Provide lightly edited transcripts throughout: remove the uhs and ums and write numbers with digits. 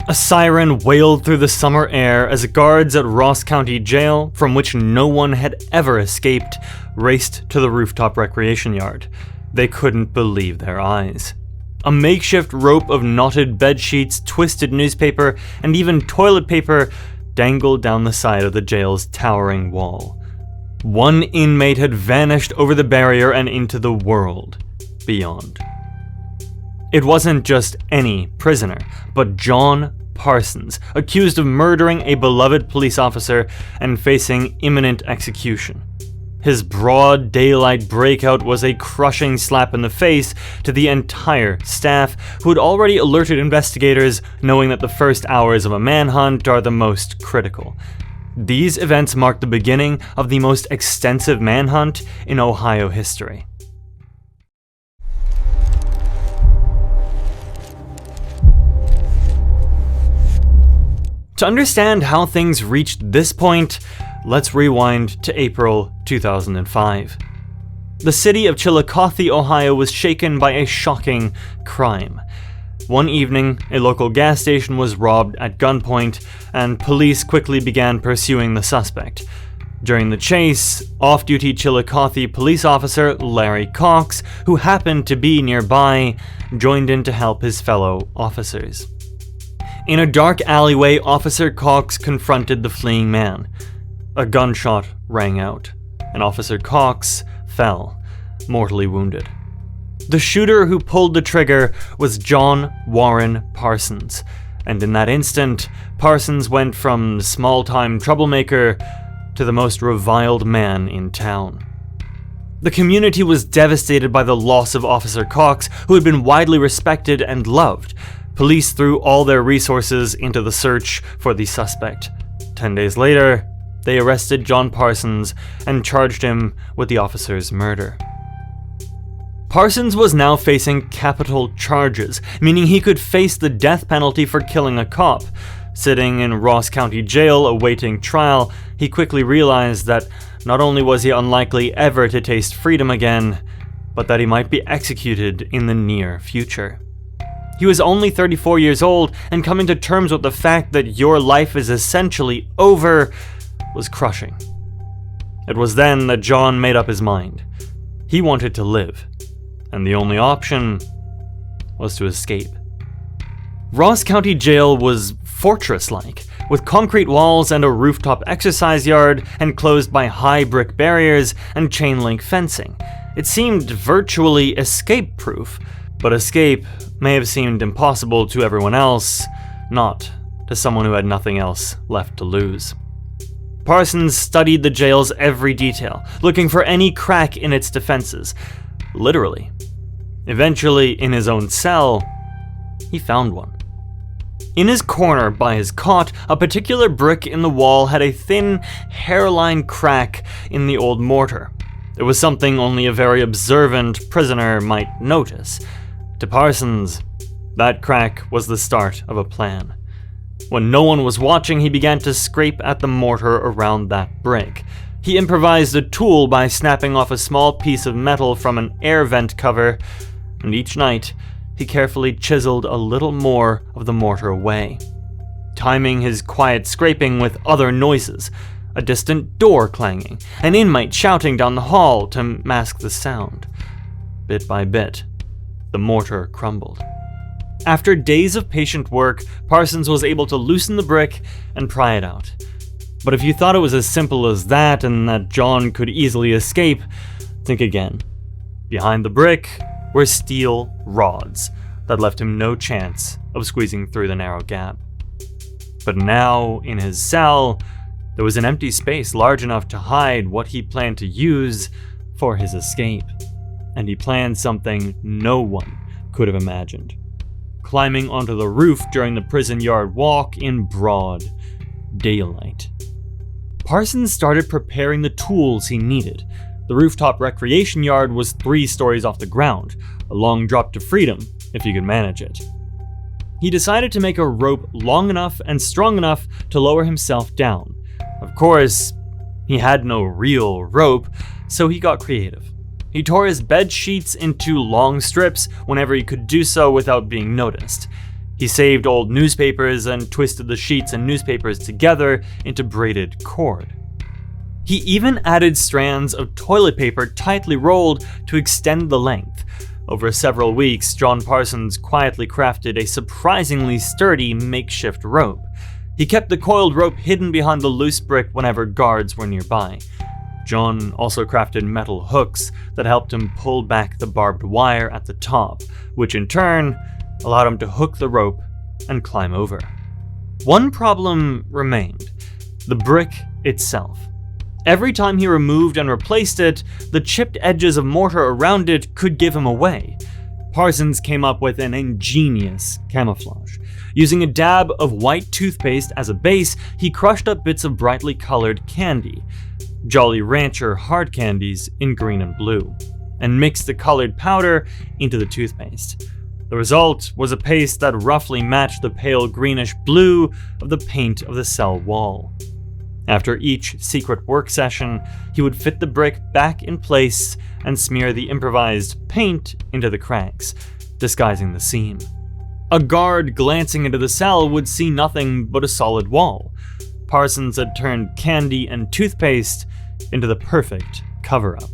A siren wailed through the summer air as guards at Ross County Jail, from which no one had ever escaped, raced to the rooftop recreation yard. They couldn't believe their eyes. A makeshift rope of knotted bed sheets, twisted newspaper, and even toilet paper dangled down the side of the jail's towering wall. One inmate had vanished over the barrier and into the world beyond. It wasn't just any prisoner, but John Parsons, accused of murdering a beloved police officer and facing imminent execution. His broad daylight breakout was a crushing slap in the face to the entire staff, who had already alerted investigators, knowing that the first hours of a manhunt are the most critical. These events marked the beginning of the most extensive manhunt in Ohio history. To understand how things reached this point, let's rewind to April 2005. The city of Chillicothe, Ohio was shaken by a shocking crime. One evening, a local gas station was robbed at gunpoint, and police quickly began pursuing the suspect. During the chase, off-duty Chillicothe police officer Larry Cox, who happened to be nearby, joined in to help his fellow officers. In a dark alleyway, Officer Cox confronted the fleeing man. A gunshot rang out, and Officer Cox fell, mortally wounded. The shooter who pulled the trigger was John Warren Parsons, and in that instant, Parsons went from small-time troublemaker to the most reviled man in town. The community was devastated by the loss of Officer Cox, who had been widely respected and loved. Police threw all their resources into the search for the suspect. 10 days later, they arrested John Parsons and charged him with the officer's murder. Parsons was now facing capital charges, meaning he could face the death penalty for killing a cop. Sitting in Ross County Jail awaiting trial, he quickly realized that not only was he unlikely ever to taste freedom again, but that he might be executed in the near future. He was only 34 years old, and coming to terms with the fact that your life is essentially over was crushing. It was then that John made up his mind. He wanted to live, and the only option was to escape. Ross County Jail was fortress-like, with concrete walls and a rooftop exercise yard, enclosed by high brick barriers and chain-link fencing. It seemed virtually escape-proof, but escape may have seemed impossible to everyone else, not to someone who had nothing else left to lose. Parsons studied the jail's every detail, looking for any crack in its defenses. Literally. Eventually, in his own cell, he found one. In his corner by his cot, a particular brick in the wall had a thin, hairline crack in the old mortar. It was something only a very observant prisoner might notice. To Parsons, that crack was the start of a plan. When no one was watching, he began to scrape at the mortar around that brick. He improvised a tool by snapping off a small piece of metal from an air vent cover, and each night, he carefully chiseled a little more of the mortar away, timing his quiet scraping with other noises, a distant door clanging, an inmate shouting down the hall to mask the sound. Bit by bit, the mortar crumbled. After days of patient work, Parsons was able to loosen the brick and pry it out. But if you thought it was as simple as that and that John could easily escape, think again. Behind the brick were steel rods that left him no chance of squeezing through the narrow gap. But now, in his cell, there was an empty space large enough to hide what he planned to use for his escape. And he planned something no one could have imagined: climbing onto the roof during the prison yard walk in broad daylight. Parsons started preparing the tools he needed. The rooftop recreation yard was 3 stories off the ground, a long drop to freedom, if he could manage it. He decided to make a rope long enough and strong enough to lower himself down. Of course, he had no real rope, so he got creative. He tore his bed sheets into long strips whenever he could do so without being noticed. He saved old newspapers and twisted the sheets and newspapers together into braided cord. He even added strands of toilet paper tightly rolled to extend the length. Over several weeks, John Parsons quietly crafted a surprisingly sturdy makeshift rope. He kept the coiled rope hidden behind the loose brick whenever guards were nearby. John also crafted metal hooks that helped him pull back the barbed wire at the top, which in turn allowed him to hook the rope and climb over. One problem remained: the brick itself. Every time he removed and replaced it, the chipped edges of mortar around it could give him away. Parsons came up with an ingenious camouflage. Using a dab of white toothpaste as a base, he crushed up bits of brightly colored candy, Jolly Rancher hard candies in green and blue, and mixed the colored powder into the toothpaste. The result was a paste that roughly matched the pale greenish blue of the paint of the cell wall. After each secret work session, he would fit the brick back in place and smear the improvised paint into the cracks, disguising the seam. A guard glancing into the cell would see nothing but a solid wall. Parsons had turned candy and toothpaste into the perfect cover-up.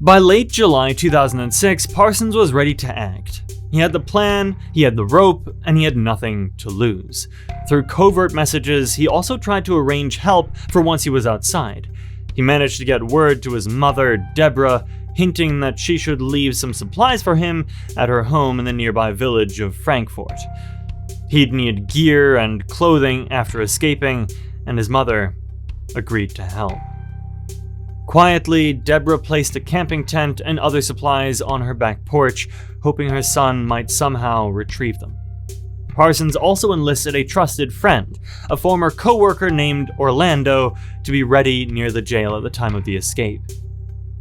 By late July 2006, Parsons was ready to act. He had the plan, he had the rope, and he had nothing to lose. Through covert messages, he also tried to arrange help for once he was outside. He managed to get word to his mother, Deborah, hinting that she should leave some supplies for him at her home in the nearby village of Frankfort. He'd need gear and clothing after escaping, and his mother agreed to help. Quietly, Deborah placed a camping tent and other supplies on her back porch, hoping her son might somehow retrieve them. Parsons also enlisted a trusted friend, a former co-worker named Orlando, to be ready near the jail at the time of the escape.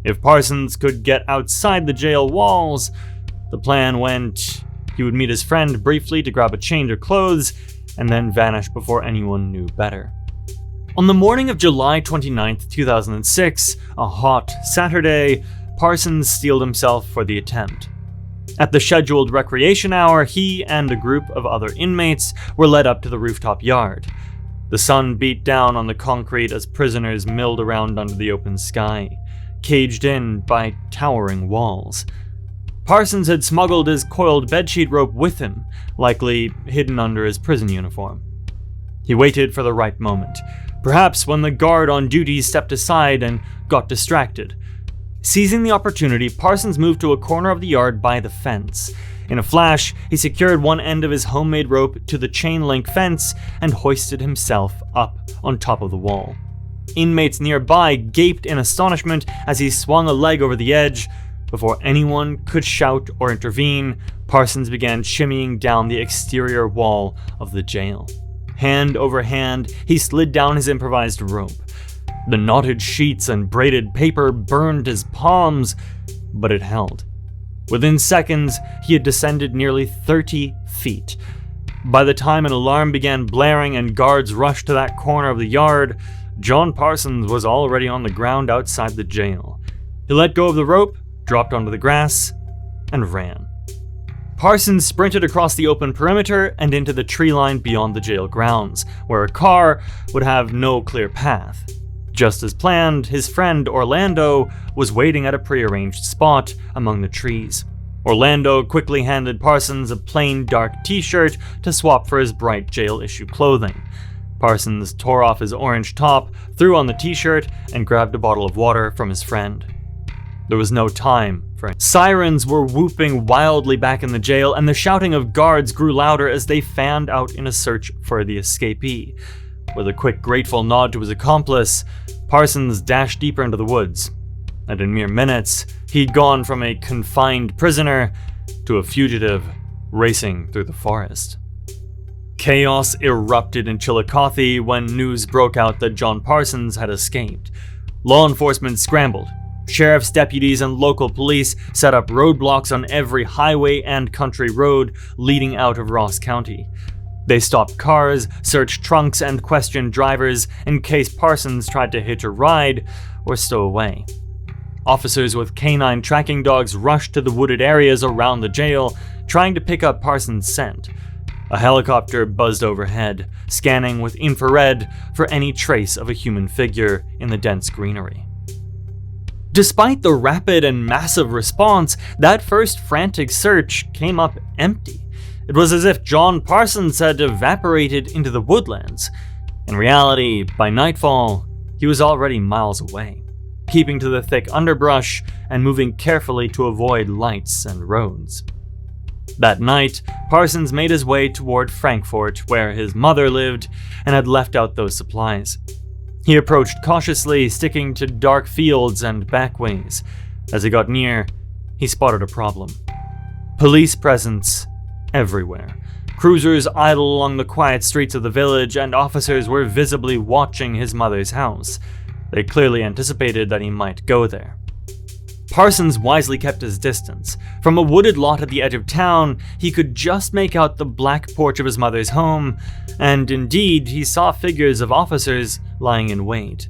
If Parsons could get outside the jail walls, the plan went: he would meet his friend briefly to grab a change of clothes, and then vanish before anyone knew better. On the morning of July 29, 2006, a hot Saturday, Parsons steeled himself for the attempt. At the scheduled recreation hour, he and a group of other inmates were led up to the rooftop yard. The sun beat down on the concrete as prisoners milled around under the open sky, caged in by towering walls. Parsons had smuggled his coiled bedsheet rope with him, likely hidden under his prison uniform. He waited for the right moment, perhaps when the guard on duty stepped aside and got distracted. Seizing the opportunity, Parsons moved to a corner of the yard by the fence. In a flash, he secured one end of his homemade rope to the chain-link fence and hoisted himself up on top of the wall. Inmates nearby gaped in astonishment as he swung a leg over the edge. Before anyone could shout or intervene, Parsons began shimmying down the exterior wall of the jail. Hand over hand, he slid down his improvised rope. The knotted sheets and braided paper burned his palms, but it held. Within seconds, he had descended nearly 30 feet. By the time an alarm began blaring and guards rushed to that corner of the yard, John Parsons was already on the ground outside the jail. He let go of the rope, dropped onto the grass, and ran. Parsons sprinted across the open perimeter and into the tree line beyond the jail grounds, where a car would have no clear path. Just as planned, his friend Orlando was waiting at a prearranged spot among the trees. Orlando quickly handed Parsons a plain dark t-shirt to swap for his bright jail-issue clothing. Parsons tore off his orange top, threw on the t-shirt, and grabbed a bottle of water from his friend. There was no time for it. Sirens were whooping wildly back in the jail, and the shouting of guards grew louder as they fanned out in a search for the escapee. With a quick, grateful nod to his accomplice, Parsons dashed deeper into the woods, and in mere minutes, he'd gone from a confined prisoner to a fugitive racing through the forest. Chaos erupted in Chillicothe when news broke out that John Parsons had escaped. Law enforcement scrambled. Sheriff's deputies and local police set up roadblocks on every highway and country road leading out of Ross County. They stopped cars, searched trunks, and questioned drivers in case Parsons tried to hitch a ride or stow away. Officers with canine tracking dogs rushed to the wooded areas around the jail, trying to pick up Parsons' scent. A helicopter buzzed overhead, scanning with infrared for any trace of a human figure in the dense greenery. Despite the rapid and massive response, that first frantic search came up empty. It was as if John Parsons had evaporated into the woodlands. In reality, by nightfall, he was already miles away, keeping to the thick underbrush and moving carefully to avoid lights and roads. That night, Parsons made his way toward Frankfort, where his mother lived and had left out those supplies. He approached cautiously, sticking to dark fields and backways. As he got near, he spotted a problem. Police presence everywhere. Cruisers idled along the quiet streets of the village, and officers were visibly watching his mother's house. They clearly anticipated that he might go there. Parsons wisely kept his distance. From a wooded lot at the edge of town, he could just make out the black porch of his mother's home, and indeed, he saw figures of officers lying in wait.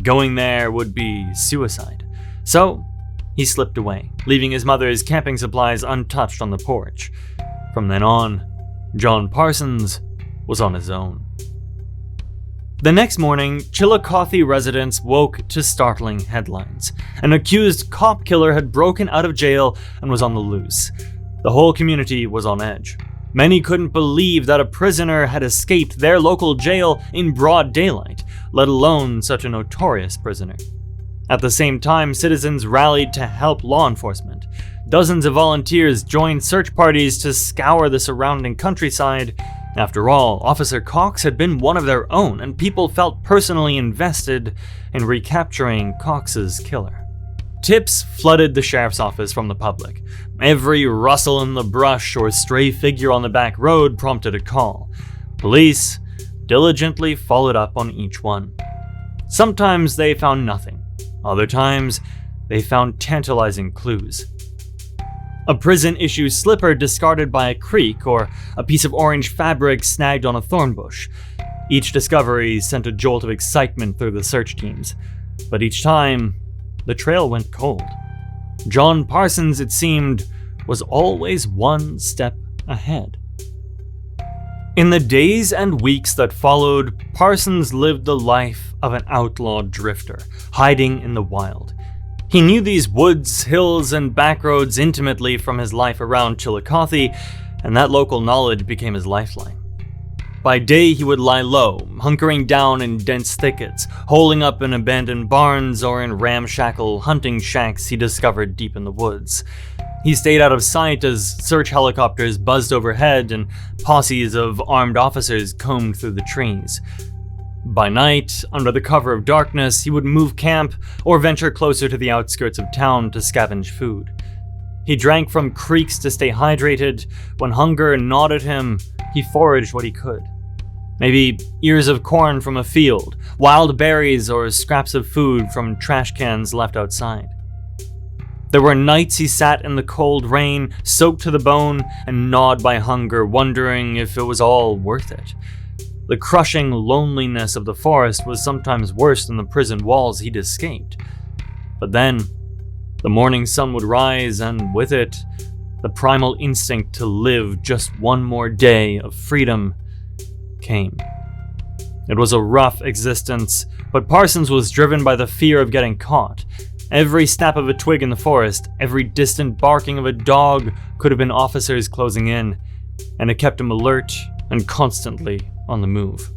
Going there would be suicide. So, he slipped away, leaving his mother's camping supplies untouched on the porch. From then on, John Parsons was on his own. The next morning, Chillicothe residents woke to startling headlines. An accused cop killer had broken out of jail and was on the loose. The whole community was on edge. Many couldn't believe that a prisoner had escaped their local jail in broad daylight, let alone such a notorious prisoner. At the same time, citizens rallied to help law enforcement. Dozens of volunteers joined search parties to scour the surrounding countryside. After all, Officer Cox had been one of their own, and people felt personally invested in recapturing Cox's killer. Tips flooded the sheriff's office from the public. Every rustle in the brush or stray figure on the back road prompted a call. Police diligently followed up on each one. Sometimes they found nothing. Other times, they found tantalizing clues. A prison-issue slipper discarded by a creek, or a piece of orange fabric snagged on a thorn bush. Each discovery sent a jolt of excitement through the search teams, but each time, the trail went cold. John Parsons, it seemed, was always one step ahead. In the days and weeks that followed, Parsons lived the life of an outlaw drifter, hiding in the wild. He knew these woods, hills, and backroads intimately from his life around Chillicothe, and that local knowledge became his lifeline. By day, he would lie low, hunkering down in dense thickets, holing up in abandoned barns or in ramshackle hunting shacks he discovered deep in the woods. He stayed out of sight as search helicopters buzzed overhead and posses of armed officers combed through the trees. By night, under the cover of darkness, he would move camp or venture closer to the outskirts of town to scavenge food. He drank from creeks to stay hydrated. When hunger gnawed at him, he foraged what he could. Maybe ears of corn from a field, wild berries, or scraps of food from trash cans left outside. There were nights he sat in the cold rain, soaked to the bone and gnawed by hunger, wondering if it was all worth it. The crushing loneliness of the forest was sometimes worse than the prison walls he'd escaped. But then, the morning sun would rise, and with it, the primal instinct to live just one more day of freedom came. It was a rough existence, but Parsons was driven by the fear of getting caught. Every snap of a twig in the forest, every distant barking of a dog could have been officers closing in, and it kept him alert and constantly on the move.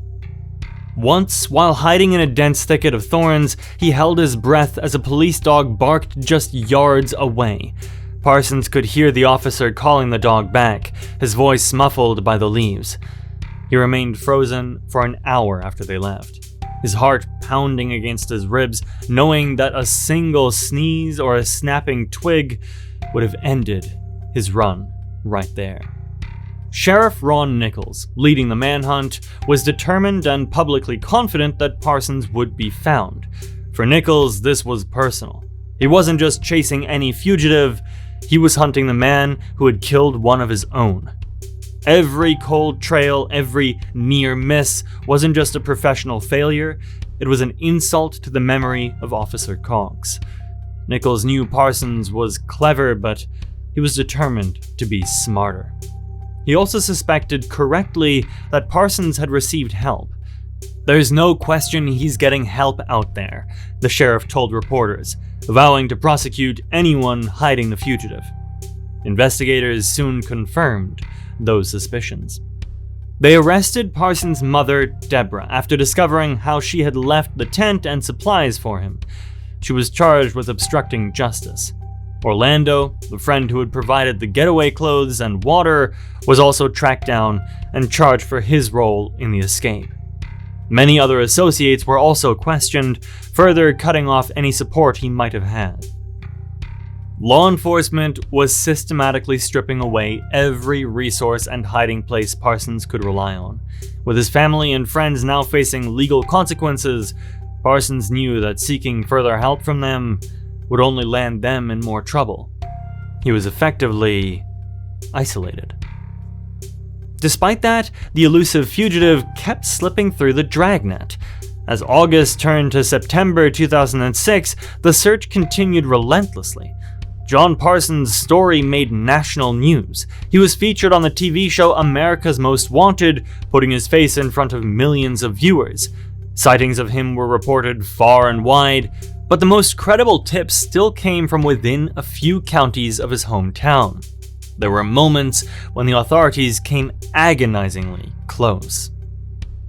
Once, while hiding in a dense thicket of thorns, he held his breath as a police dog barked just yards away. Parsons could hear the officer calling the dog back, his voice muffled by the leaves. He remained frozen for an hour after they left, his heart pounding against his ribs, knowing that a single sneeze or a snapping twig would have ended his run right there. Sheriff Ron Nichols, leading the manhunt, was determined and publicly confident that Parsons would be found. For Nichols, this was personal. He wasn't just chasing any fugitive, he was hunting the man who had killed one of his own. Every cold trail, every near miss wasn't just a professional failure, it was an insult to the memory of Officer Cox. Nichols knew Parsons was clever, but he was determined to be smarter. He also suspected correctly that Parsons had received help. "There's no question he's getting help out there," the sheriff told reporters, vowing to prosecute anyone hiding the fugitive. Investigators soon confirmed those suspicions. They arrested Parsons' mother, Deborah, after discovering how she had left the tent and supplies for him. She was charged with obstructing justice. Orlando, the friend who had provided the getaway clothes and water, was also tracked down and charged for his role in the escape. Many other associates were also questioned, further cutting off any support he might have had. Law enforcement was systematically stripping away every resource and hiding place Parsons could rely on. With his family and friends now facing legal consequences, Parsons knew that seeking further help from them would only land them in more trouble. He was effectively isolated. Despite that, the elusive fugitive kept slipping through the dragnet. As August turned to September 2006, the search continued relentlessly. John Parsons' story made national news. He was featured on the TV show America's Most Wanted, putting his face in front of millions of viewers. Sightings of him were reported far and wide, but the most credible tips still came from within a few counties of his hometown. There were moments when the authorities came agonizingly close.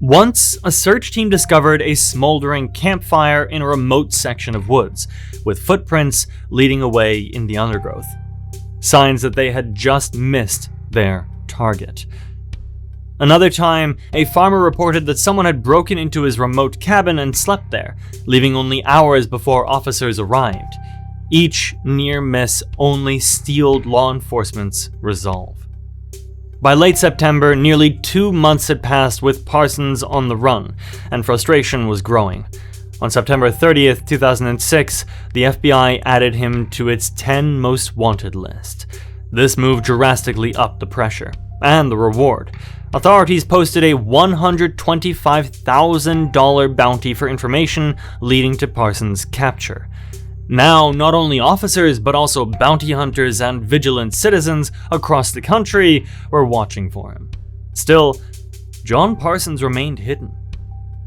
Once, a search team discovered a smoldering campfire in a remote section of woods, with footprints leading away in the undergrowth. Signs that they had just missed their target. Another time, a farmer reported that someone had broken into his remote cabin and slept there, leaving only hours before officers arrived. Each near miss only steeled law enforcement's resolve. By late September, nearly 2 months had passed with Parsons on the run, and frustration was growing. On September 30th, 2006, the FBI added him to its 10 most wanted list. This moved drastically up the pressure, and the reward. Authorities posted a $125,000 bounty for information leading to Parsons' capture. Now, not only officers, but also bounty hunters and vigilant citizens across the country were watching for him. Still, John Parsons remained hidden.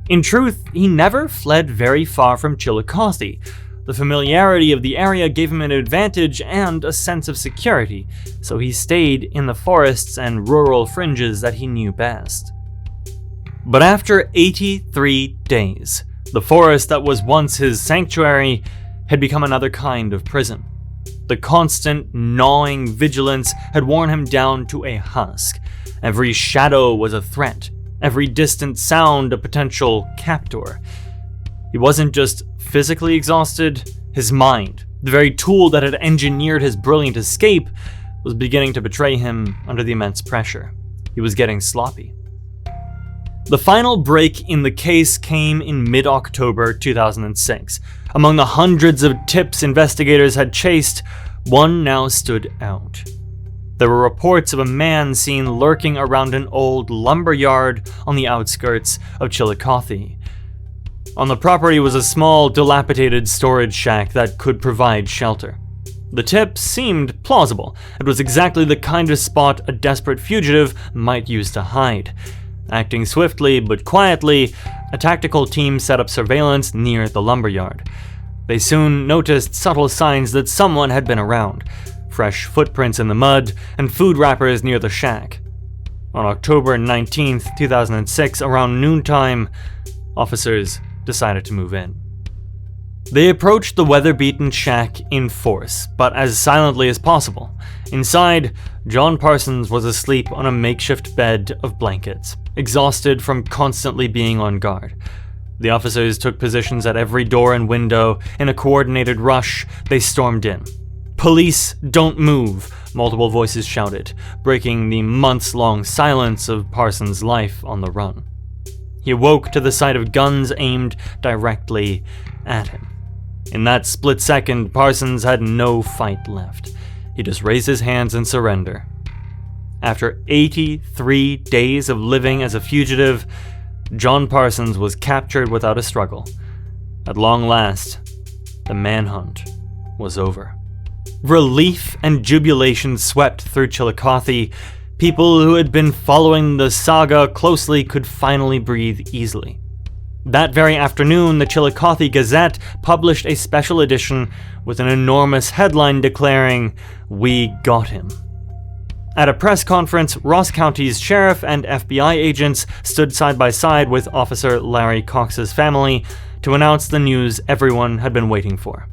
In truth, he never fled very far from Chillicothe. The familiarity of the area gave him an advantage and a sense of security, so he stayed in the forests and rural fringes that he knew best. But after 83 days, the forest that was once his sanctuary had become another kind of prison. The constant, gnawing vigilance had worn him down to a husk. Every shadow was a threat, every distant sound a potential captor. He wasn't just physically exhausted, his mind, the very tool that had engineered his brilliant escape, was beginning to betray him under the immense pressure. He was getting sloppy. The final break in the case came in mid-October 2006. Among the hundreds of tips investigators had chased, one now stood out. There were reports of a man seen lurking around an old lumber yard on the outskirts of Chillicothe. On the property was a small, dilapidated storage shack that could provide shelter. The tip seemed plausible. It was exactly the kind of spot a desperate fugitive might use to hide. Acting swiftly but quietly, a tactical team set up surveillance near the lumberyard. They soon noticed subtle signs that someone had been around. Fresh footprints in the mud, and food wrappers near the shack. On October 19th, 2006, around noontime, officers decided to move in. They approached the weather-beaten shack in force, but as silently as possible. Inside, John Parsons was asleep on a makeshift bed of blankets, exhausted from constantly being on guard. The officers took positions at every door and window. In a coordinated rush, they stormed in. "Police, don't move," multiple voices shouted, breaking the months-long silence of Parsons' life on the run. He awoke to the sight of guns aimed directly at him. In that split second, Parsons had no fight left. He just raised his hands in surrender. After 83 days of living as a fugitive, John Parsons was captured without a struggle. At long last, the manhunt was over. Relief and jubilation swept through Chillicothe. People who had been following the saga closely could finally breathe easily. That very afternoon, the Chillicothe Gazette published a special edition with an enormous headline declaring, "We got him." At a press conference, Ross County's sheriff and FBI agents stood side by side with Officer Larry Cox's family to announce the news everyone had been waiting for.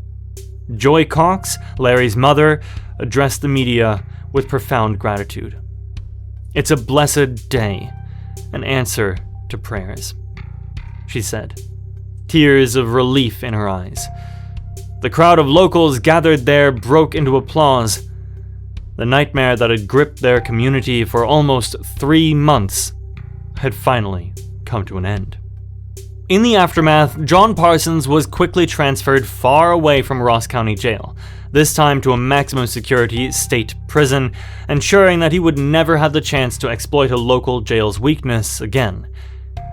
Joy Cox, Larry's mother, addressed the media with profound gratitude. "It's a blessed day, an answer to prayers," she said, tears of relief in her eyes. The crowd of locals gathered there broke into applause. The nightmare that had gripped their community for almost 3 months had finally come to an end. In the aftermath, John Parsons was quickly transferred far away from Ross County Jail, this time to a maximum security state prison, ensuring that he would never have the chance to exploit a local jail's weakness again.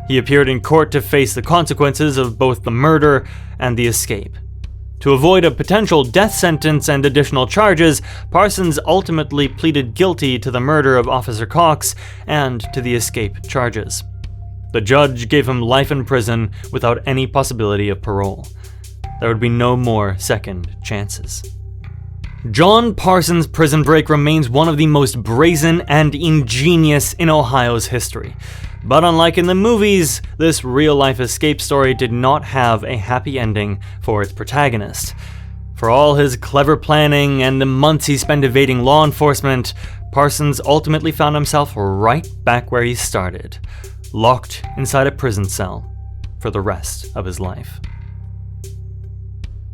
He appeared in court to face the consequences of both the murder and the escape. To avoid a potential death sentence and additional charges, Parsons ultimately pleaded guilty to the murder of Officer Cox and to the escape charges. The judge gave him life in prison without any possibility of parole. There would be no more second chances. John Parsons' prison break remains one of the most brazen and ingenious in Ohio's history. But unlike in the movies, this real-life escape story did not have a happy ending for its protagonist. For all his clever planning and the months he spent evading law enforcement, Parsons ultimately found himself right back where he started, locked inside a prison cell for the rest of his life.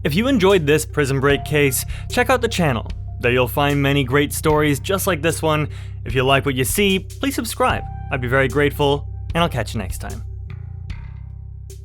If you enjoyed this prison break case, check out the channel. There you'll find many great stories just like this one. If you like what you see, please subscribe. I'd be very grateful, and I'll catch you next time.